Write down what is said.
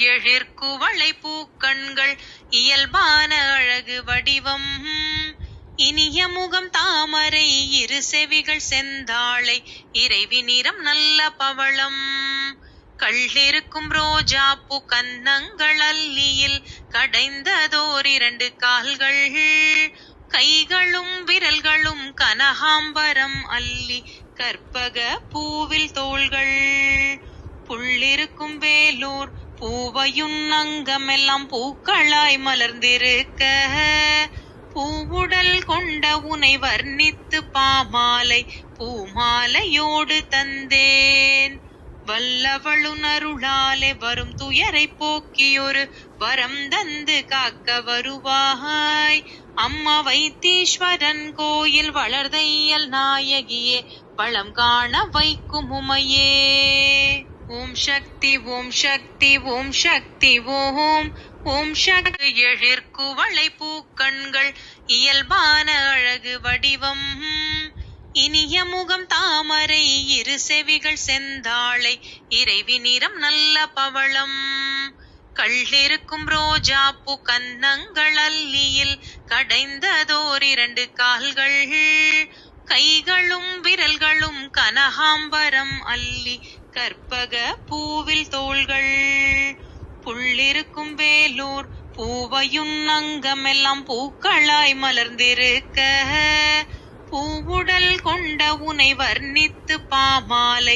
எழிற்குவளை பூக்கண்கள் இயல்பான அழகு வடிவம் இனிய முகம் தாமரை இரு செவிகள் செந்தாளை இறைவி நிறம் நல்ல பவளம் கள்ளிருக்கும் ரோஜா பூ கன்னங்கள் அல்லியில் கடைந்ததோர் 2 கால்கள் கைகளும் விரல்களும் கனகாம்பரம் அல்லி கற்பக பூவில் தோள்கள் புள்ளிருக்கும் வேலூர் பூவையுன் அங்கமெல்லாம் பூக்களாய் மலர்ந்திருக்க பூவுடல் கொண்ட உனை வர்ணித்து பாமாலை பூமாலையோடு தந்தேன் வல்லவளுன் அருளாலே வரும் துயரை போக்கியொரு வரம் தந்து காக்க வருவாய் அம்மா வைத்தீஸ்வரன் கோயில் வளர்தையல் நாயகியே வளம் காண வைக்கும் உமையே. ஓம் சக்தி ஓம் சக்தி ஓம் சக்தி ஓம் ஓம் சக்தி. எழிற்குவளை பூக்கண்கள் இயல்பான அழகு வடிவம் இனிய முகம் தாமரை இரு செவிகள் செந்தாளை இறைவி நிறம் நல்ல பவளம் கள்ளிருக்கும் ரோஜா பூ கன்னங்கள் அல்லியில் கடைந்ததோர் 2 கால்கள் கைகளும் விரல்களும் கனகாம்பரம் அல்லி கற்பக பூவில் தோள்கள் புள்ளிருக்கும் வேலூர் பூவையுன் அங்கமெல்லாம் பூக்களாய் மலர்ந்திருக்க பூவுடல் கொண்ட உனை வர்ணித்து பாமாலை